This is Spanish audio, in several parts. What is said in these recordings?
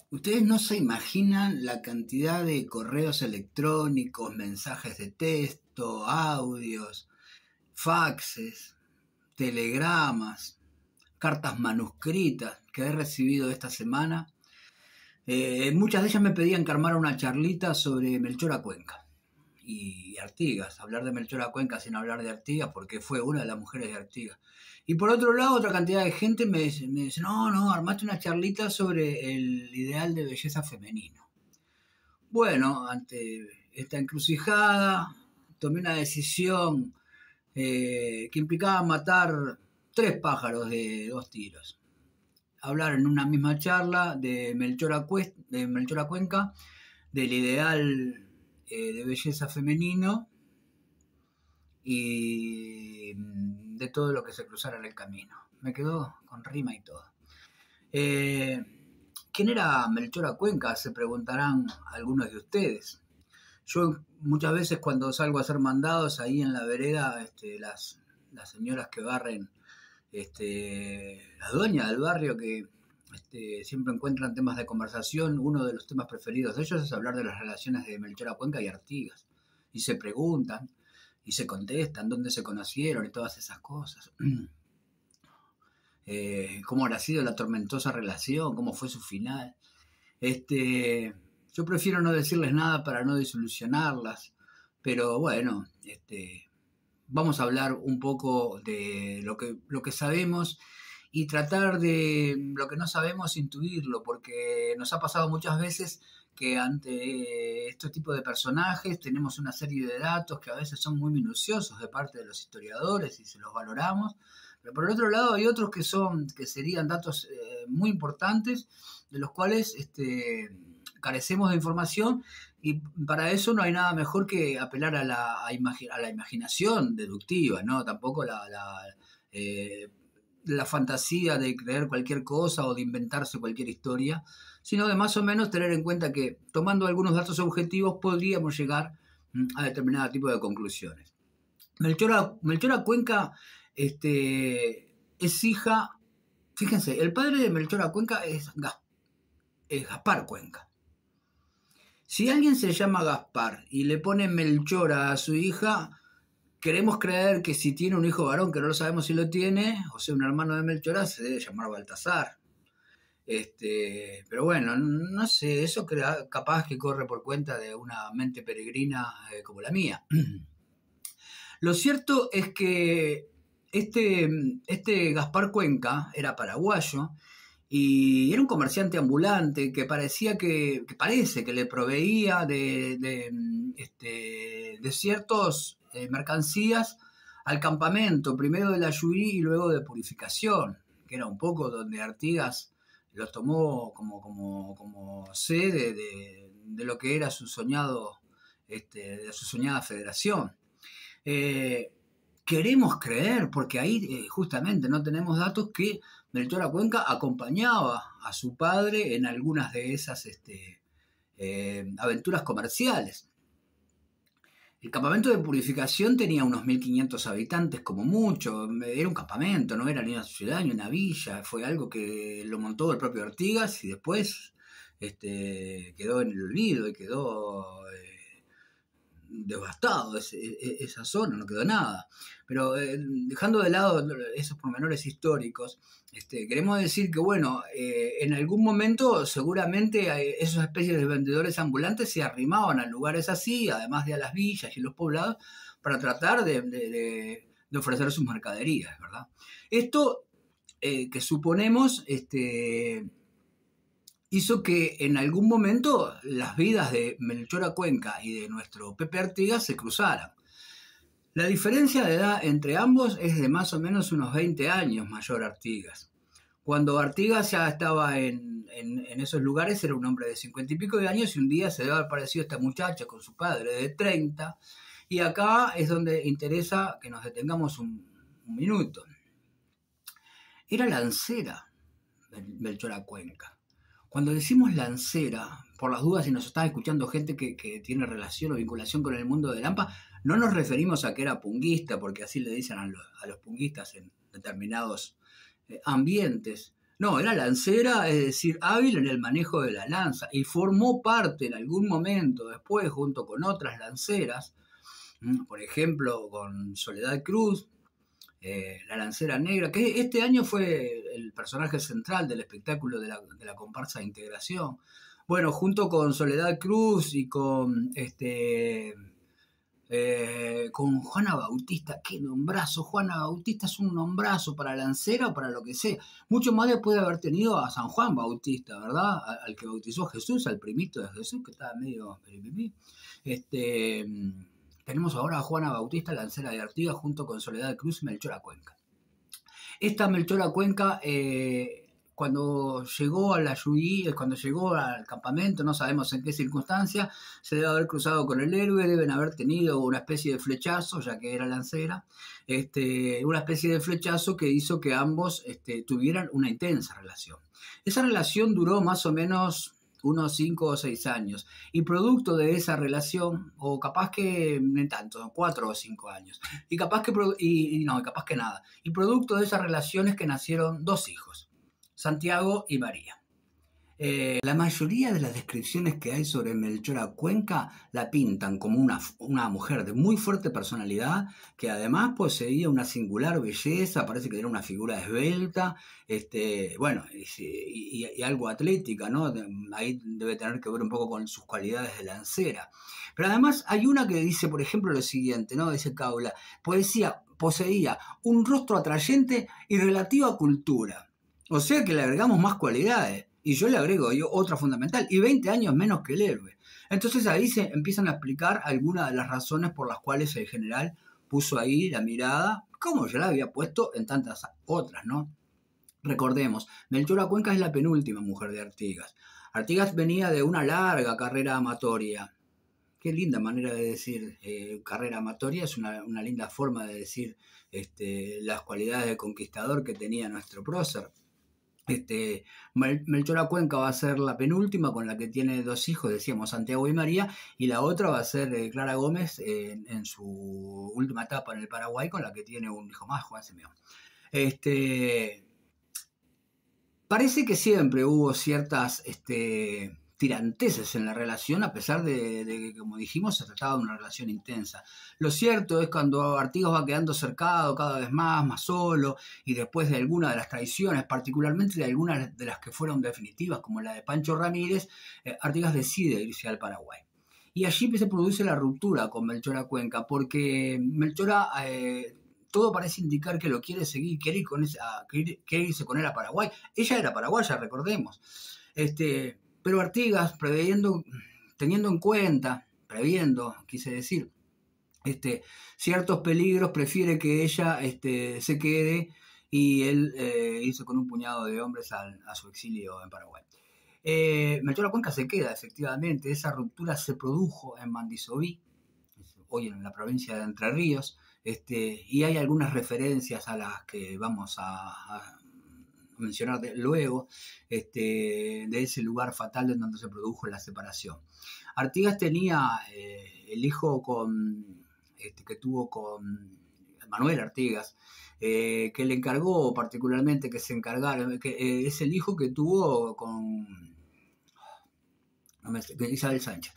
Ustedes no se imaginan la cantidad de correos electrónicos, mensajes de texto, audios, faxes, telegramas, cartas manuscritas que he recibido esta semana. Muchas de ellas me pedían que armara una charlita sobre Melchora Cuenca y Artigas, hablar de Melchora Cuenca sin hablar de Artigas, porque fue una de las mujeres de Artigas. Y por otro lado, otra cantidad de gente me dice, no, armaste una charlita sobre el ideal de belleza femenino. Bueno, ante esta encrucijada, tomé una decisión que implicaba matar 3 pájaros de 2 tiros. Hablar en una misma charla de Melchora Cuenca, del ideal de belleza femenino y de todo lo que se cruzara en el camino. Me quedó con rima y todo. ¿Quién era Melchora Cuenca? Se preguntarán algunos de ustedes. Yo muchas veces cuando salgo a hacer mandados ahí en la vereda, las señoras que barren, las dueñas del barrio que siempre encuentran temas de conversación, uno de los temas preferidos de ellos es hablar de las relaciones de Melchora Cuenca y Artigas. Y se preguntan, y se contestan dónde se conocieron y todas esas cosas. Cómo habrá sido la tormentosa relación, cómo fue su final. Yo prefiero no decirles nada para no desilusionarlas, pero bueno, vamos a hablar un poco de lo que sabemos y tratar de lo que no sabemos intuirlo, porque nos ha pasado muchas veces que ante este tipo de personajes tenemos una serie de datos que a veces son muy minuciosos de parte de los historiadores y se los valoramos, pero por el otro lado hay otros que serían datos muy importantes, de los cuales carecemos de información, y para eso no hay nada mejor que apelar a la imaginación deductiva, ¿no? Tampoco la fantasía de creer cualquier cosa o de inventarse cualquier historia, sino de más o menos tener en cuenta que tomando algunos datos objetivos podríamos llegar a determinado tipo de conclusiones. Melchora Cuenca es hija, fíjense, el padre de Melchora Cuenca es Gaspar Cuenca. Si alguien se llama Gaspar y le pone Melchora a su hija, queremos creer que si tiene un hijo varón, que no lo sabemos si lo tiene, o sea, un hermano de Melchora, se debe llamar Baltasar. Pero bueno, no sé, eso capaz que corre por cuenta de una mente peregrina como la mía. Lo cierto es que este Gaspar Cuenca era paraguayo y era un comerciante ambulante que parece que le proveía de ciertos mercancías al campamento, primero de la Yuri y luego de Purificación, que era un poco donde Artigas los tomó como sede de lo que era su soñada federación. Queremos creer, porque ahí justamente no tenemos datos, que Melchora Cuenca acompañaba a su padre en algunas de esas aventuras comerciales. El campamento de Purificación tenía unos 1500 habitantes como mucho, era un campamento, no era ni una ciudad ni una villa, fue algo que lo montó el propio Artigas y después quedó en el olvido y quedó devastado esa zona, no quedó nada. Pero dejando de lado esos pormenores históricos, queremos decir que, bueno, en algún momento seguramente esas especies de vendedores ambulantes se arrimaban a lugares así, además de a las villas y los poblados, para tratar de ofrecer sus mercaderías, ¿verdad? Esto que suponemos hizo que en algún momento las vidas de Melchora Cuenca y de nuestro Pepe Artigas se cruzaran. La diferencia de edad entre ambos es de más o menos unos 20 años mayor Artigas. Cuando Artigas ya estaba en esos lugares era un hombre de 50 y pico de años y un día se debe haber aparecido esta muchacha con su padre de 30, y acá es donde interesa que nos detengamos un minuto. Era lancera Melchora Cuenca. Cuando decimos lancera, por las dudas si nos está escuchando gente que tiene relación o vinculación con el mundo de Lampa, no nos referimos a que era punguista, porque así le dicen a los punguistas en determinados ambientes. No, era lancera, es decir, hábil en el manejo de la lanza y formó parte en algún momento después, junto con otras lanceras, por ejemplo, con Soledad Cruz, la lancera negra, que este año fue el personaje central del espectáculo de la comparsa de integración. Bueno, junto con Soledad Cruz y con Juana Bautista, qué nombrazo. Juana Bautista es un nombrazo para lancera o para lo que sea. Mucho más después de haber tenido a San Juan Bautista, ¿verdad? Al que bautizó Jesús, al primito de Jesús, que estaba medio piripipí. Este, tenemos ahora a Juana Bautista, lancera de Artigas, junto con Soledad Cruz y Melchora Cuenca. Esta Melchora Cuenca, cuando llegó a la Yuyí, cuando llegó al campamento, no sabemos en qué circunstancia, se debe haber cruzado con el héroe, deben haber tenido una especie de flechazo, ya que era lancera, una especie de flechazo que hizo que ambos tuvieran una intensa relación. Esa relación duró más o menos unos 5 o 6 años, y producto de esa relación, o capaz que no tanto, 4 o 5 años, y capaz que, no, capaz que nada, y producto de esas relaciones que nacieron dos hijos, Santiago y María. La mayoría de las descripciones que hay sobre Melchora Cuenca la pintan como una mujer de muy fuerte personalidad, que además poseía una singular belleza, parece que era una figura esbelta, bueno, y algo atlética, ¿no? Ahí debe tener que ver un poco con sus cualidades de lancera. Pero además hay una que dice, por ejemplo, lo siguiente, ¿no? Dice Caula, poseía un rostro atrayente y relativa cultura. O sea que le agregamos más cualidades. Y yo le agrego otra fundamental, y 20 años menos que el héroe. Entonces ahí se empiezan a explicar algunas de las razones por las cuales el general puso ahí la mirada, como ya la había puesto en tantas otras, ¿no? Recordemos, Melchora Cuenca es la penúltima mujer de Artigas. Artigas venía de una larga carrera amatoria. Qué linda manera de decir carrera amatoria, es una linda forma de decir las cualidades de conquistador que tenía nuestro prócer. Melchora Cuenca va a ser la penúltima, con la que tiene dos hijos, decíamos Santiago y María, y la otra va a ser Clara Gómez en su última etapa en el Paraguay, con la que tiene un hijo más, Juan Simeón. Parece que siempre hubo ciertas tiranteses en la relación, a pesar de que, como dijimos, se trataba de una relación intensa. Lo cierto es cuando Artigas va quedando cercado cada vez más solo, y después de alguna de las traiciones, particularmente de algunas de las que fueron definitivas, como la de Pancho Ramírez, Artigas decide irse al Paraguay. Y allí se produce la ruptura con Melchora Cuenca, porque Melchora todo parece indicar que lo quiere seguir, quiere irse con él a Paraguay. Ella era paraguaya, recordemos. Pero Artigas, teniendo en cuenta, quise decir, ciertos peligros, prefiere que ella se quede y él irse con un puñado de hombres a su exilio en Paraguay. Melchora Cuenca se queda, efectivamente. Esa ruptura se produjo en Mandisoví, hoy en la provincia de Entre Ríos, y hay algunas referencias a las que vamos a mencionar luego, de ese lugar fatal en donde se produjo la separación. Artigas tenía el hijo que tuvo con Manuel Artigas, que le encargó particularmente que se encargara, que es el hijo que tuvo con Isabel Sánchez.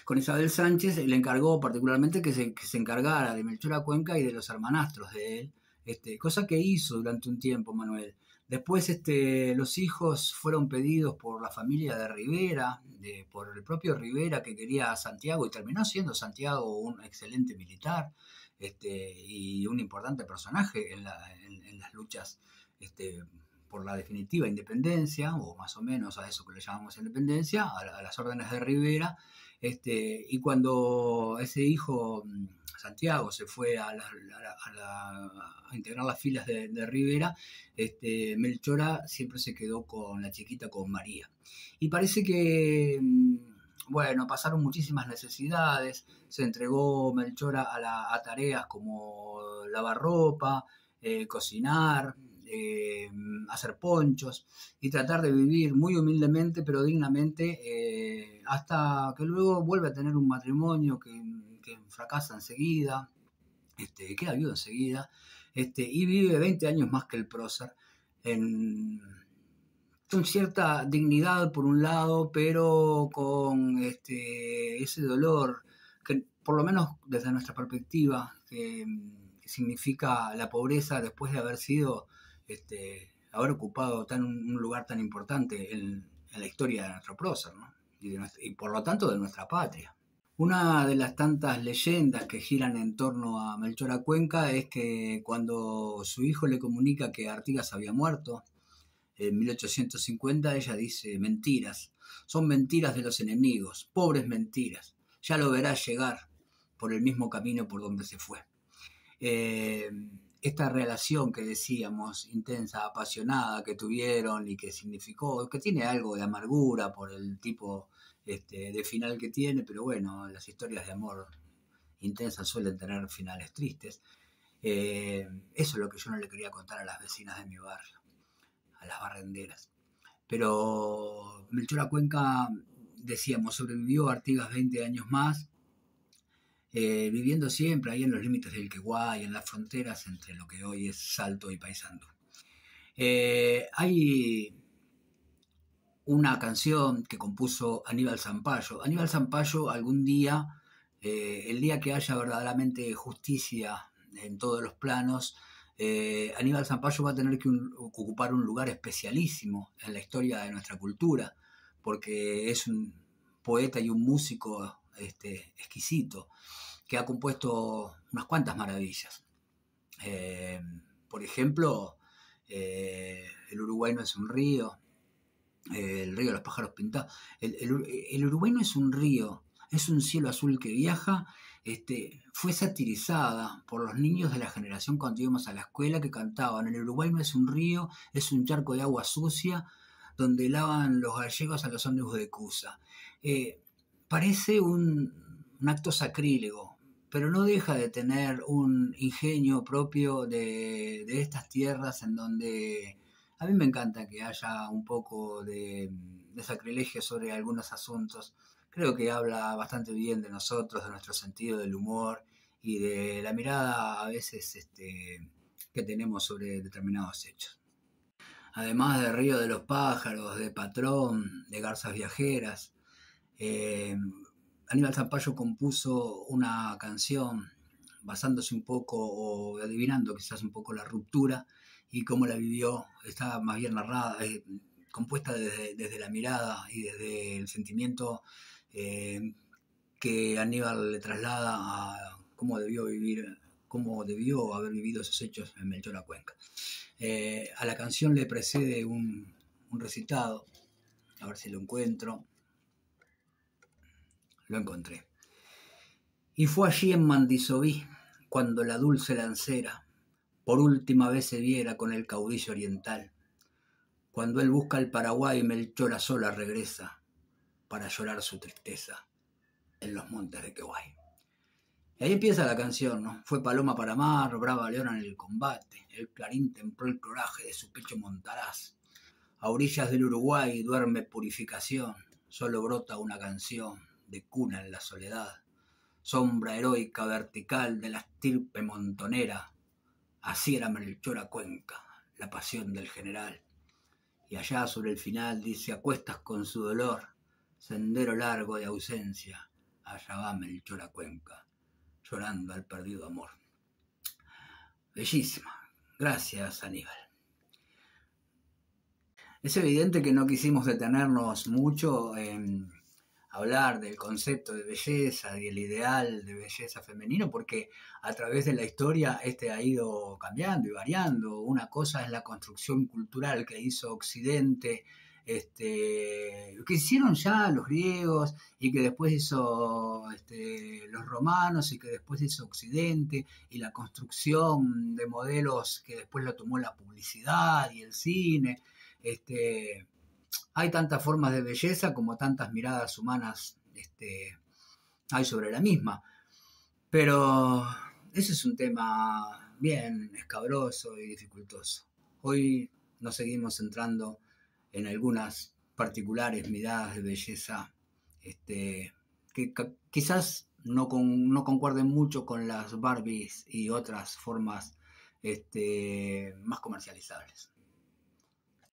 Con Isabel Sánchez le encargó particularmente que se encargara de Melchora Cuenca y de los hermanastros de él, cosa que hizo durante un tiempo Manuel. Después los hijos fueron pedidos por la familia de Rivera, por el propio Rivera, que quería a Santiago, y terminó siendo Santiago un excelente militar y un importante personaje en las luchas por la definitiva independencia, o más o menos a eso que le llamamos independencia, a las órdenes de Rivera. Y cuando ese hijo, Santiago, se fue a integrar las filas de Rivera, Melchora siempre se quedó con la chiquita, con María. Y parece que, bueno, pasaron muchísimas necesidades, se entregó Melchora a tareas como lavar ropa, cocinar, hacer ponchos y tratar de vivir muy humildemente pero dignamente, hasta que luego vuelve a tener un matrimonio que fracasa enseguida, queda viudo enseguida, y vive 20 años más que el prócer en con cierta dignidad por un lado, pero con ese dolor que por lo menos desde nuestra perspectiva, que significa la pobreza después de haber sido, haber ocupado un lugar tan importante en la historia de nuestro prócer, ¿no? Y por lo tanto de nuestra patria. Una de las tantas leyendas que giran en torno a Melchor Acuenca es que cuando su hijo le comunica que Artigas había muerto, en 1850, ella dice: mentiras, son mentiras de los enemigos, pobres mentiras, ya lo verás llegar por el mismo camino por donde se fue. Eh, Esta relación que decíamos, intensa, apasionada, que tuvieron y que significó, que tiene algo de amargura por el tipo de final que tiene, pero bueno, las historias de amor intensas suelen tener finales tristes. Eso es lo que yo no le quería contar a las vecinas de mi barrio, a las barrenderas. Pero Melchor Acuenca, decíamos, sobrevivió a Artigas 20 años más, viviendo siempre ahí en los límites del Queguay, en las fronteras entre lo que hoy es Salto y Paysandú. Hay una canción que compuso Aníbal Zampayo. Aníbal Zampayo algún día, el día que haya verdaderamente justicia en todos los planos, Aníbal Zampayo va a tener que ocupar un lugar especialísimo en la historia de nuestra cultura, porque es un poeta y un músico exquisito, que ha compuesto unas cuantas maravillas. Eh, por ejemplo, El Uruguay no es un río, El río de los pájaros pintados. El Uruguay no es un río, es un cielo azul que viaja. Fue satirizada por los niños de la generación cuando íbamos a la escuela, que cantaban: el Uruguay no es un río, es un charco de agua sucia donde lavan los gallegos a los ómnibus de Cusa. Parece un acto sacrílego, pero no deja de tener un ingenio propio de estas tierras, en donde a mí me encanta que haya un poco de sacrilegio sobre algunos asuntos. Creo que habla bastante bien de nosotros, de nuestro sentido del humor y de la mirada a veces que tenemos sobre determinados hechos. Además de Río de los Pájaros, de Patrón, de Garzas Viajeras, eh, Aníbal Zampayo compuso una canción basándose un poco, o adivinando quizás un poco, la ruptura y cómo la vivió. Está más bien narrada, compuesta desde la mirada y desde el sentimiento eh, que Aníbal le traslada a cómo debió vivir, cómo debió haber vivido esos hechos en Melchor Acuenca. A la canción le precede un recitado, a ver si lo encuentro. Lo encontré. Y fue allí en Mandisoví, cuando la dulce lancera por última vez se viera con el caudillo oriental. Cuando él busca el Paraguay, Melchora sola regresa para llorar su tristeza en los montes de Queguay. Y ahí empieza la canción, ¿no? Fue paloma para mar, brava leona en el combate, el clarín templó el coraje de su pecho montaraz. A orillas del Uruguay duerme purificación, solo brota una canción de cuna en la soledad. Sombra heroica vertical de la estirpe montonera, así era Melchor Acuenca, la pasión del general. Y allá sobre el final dice: a cuestas con su dolor, sendero largo de ausencia, allá va Melchor Acuenca, llorando al perdido amor. Bellísima. Gracias, Aníbal. Es evidente que no quisimos detenernos mucho en hablar del concepto de belleza y el ideal de belleza femenino, porque a través de la historia ha ido cambiando y variando. Una cosa es la construcción cultural que hizo Occidente, que hicieron ya los griegos y que después hizo los romanos y que después hizo Occidente, y la construcción de modelos que después lo tomó la publicidad y el cine. Hay tantas formas de belleza como tantas miradas humanas hay sobre la misma. Pero ese es un tema bien escabroso y dificultoso. Hoy nos seguimos centrando en algunas particulares miradas de belleza que quizás no concuerden mucho con las Barbies y otras formas más comercializables.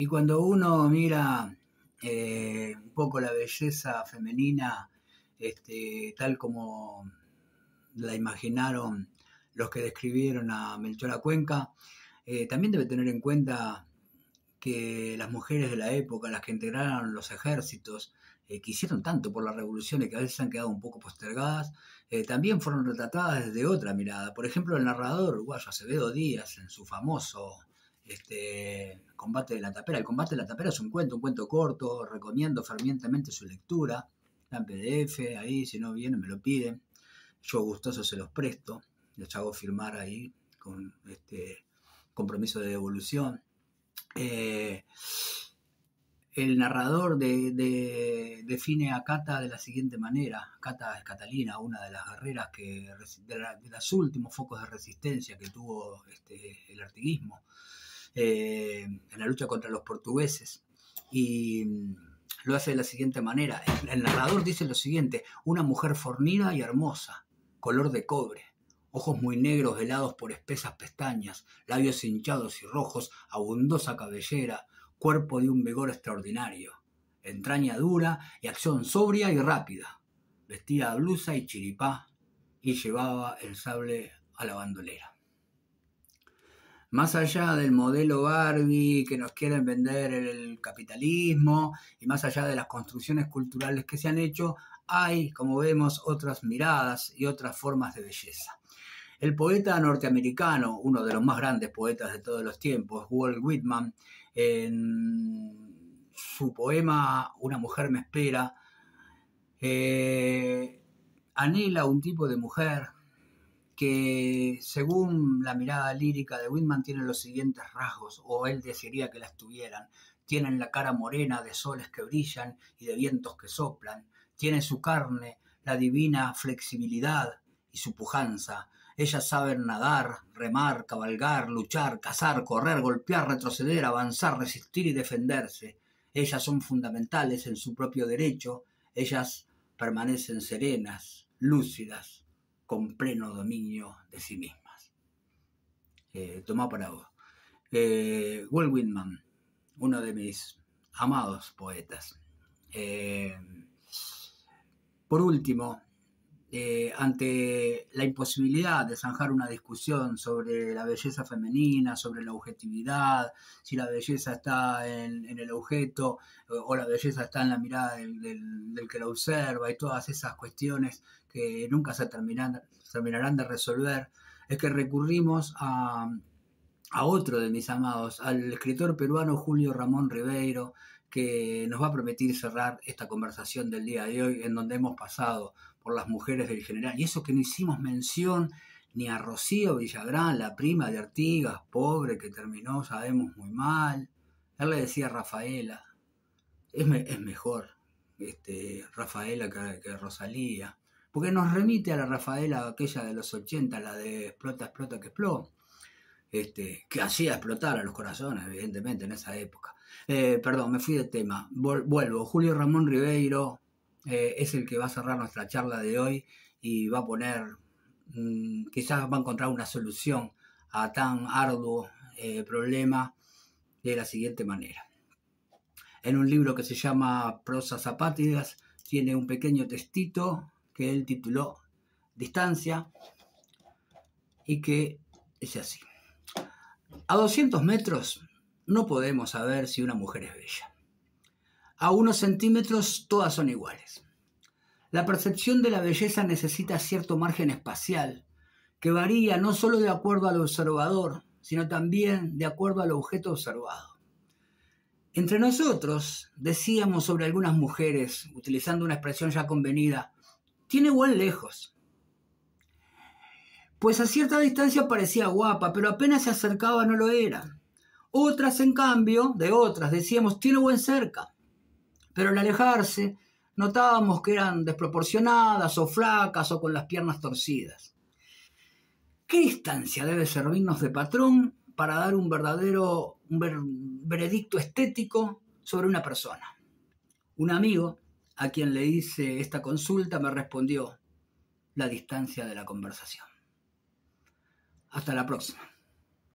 Y cuando uno mira un poco la belleza femenina, tal como la imaginaron los que describieron a Melchora Cuenca, también debe tener en cuenta que las mujeres de la época, las que integraron los ejércitos, que hicieron tanto por la revolución y que a veces han quedado un poco postergadas, también fueron retratadas desde otra mirada. Por ejemplo, el narrador uruguayo Acevedo Díaz, en su famoso Combate de la Tapera. El Combate de la Tapera es un cuento corto, recomiendo fervientemente su lectura. Está en PDF, ahí, si no vienen me lo piden. Yo gustoso se los presto, los hago firmar ahí con compromiso de devolución. El narrador define a Cata de la siguiente manera. Cata es Catalina, una de las guerreras de los últimos focos de resistencia que tuvo el artiguismo en la lucha contra los portugueses. Y lo hace de la siguiente manera. El narrador dice lo siguiente: una mujer fornida y hermosa, color de cobre, ojos muy negros helados por espesas pestañas, labios hinchados y rojos, abundosa cabellera, cuerpo de un vigor extraordinario, entraña dura y acción sobria y rápida, vestía blusa y chiripá y llevaba el sable a la bandolera. Más allá del modelo Barbie que nos quieren vender el capitalismo y más allá de las construcciones culturales que se han hecho, hay, como vemos, otras miradas y otras formas de belleza. El poeta norteamericano, uno de los más grandes poetas de todos los tiempos, Walt Whitman, en su poema Una mujer me espera, anhela un tipo de mujer que, según la mirada lírica de Whitman, tiene los siguientes rasgos, o él desearía que las tuvieran. Tienen la cara morena de soles que brillan y de vientos que soplan. Tiene su carne la divina flexibilidad y su pujanza. Ellas saben nadar, remar, cabalgar, luchar, cazar, correr, golpear, retroceder, avanzar, resistir y defenderse. Ellas son fundamentales en su propio derecho. Ellas permanecen serenas, lúcidas, con pleno dominio de sí mismas. Tomá para vos. Walt Whitman, uno de mis amados poetas. Por último, ante la imposibilidad de zanjar una discusión sobre la belleza femenina, sobre la objetividad, si la belleza está en el objeto o la belleza está en la mirada del que la observa y todas esas cuestiones que nunca se terminarán de resolver, es que recurrimos a otro de mis amados, al escritor peruano Julio Ramón Ribeiro, que nos va a permitir cerrar esta conversación del día de hoy, en donde hemos pasado por las mujeres del general, y eso que no hicimos mención ni a Rocío Villagrán, la prima de Artigas, pobre, que terminó, sabemos, muy mal. Él le decía a Rafaela, es mejor Rafaela que Rosalía, porque nos remite a la Rafaela aquella de los 80, la de explota, explota, que explota. Que hacía explotar a los corazones, evidentemente, en esa época. Perdón, me fui de tema. Vuelvo. Julio Ramón Ribeiro es el que va a cerrar nuestra charla de hoy y va a poner, quizás va a encontrar una solución a tan arduo problema de la siguiente manera. En un libro que se llama Prosas apátridas, tiene un pequeño textito que él tituló Distancia y que dice así: a 200 metros no podemos saber si una mujer es bella. A unos centímetros todas son iguales. La percepción de la belleza necesita cierto margen espacial que varía no solo de acuerdo al observador, sino también de acuerdo al objeto observado. Entre nosotros decíamos sobre algunas mujeres, utilizando una expresión ya convenida, tiene buen lejos. Pues a cierta distancia parecía guapa, pero apenas se acercaba no lo era. Otras, en cambio, de otras, decíamos, tiene buen cerca. Pero al alejarse, notábamos que eran desproporcionadas o flacas o con las piernas torcidas. ¿Qué distancia debe servirnos de patrón para dar un veredicto estético sobre una persona? Un amigo, a quien le hice esta consulta, me respondió: la distancia de la conversación. Hasta la próxima.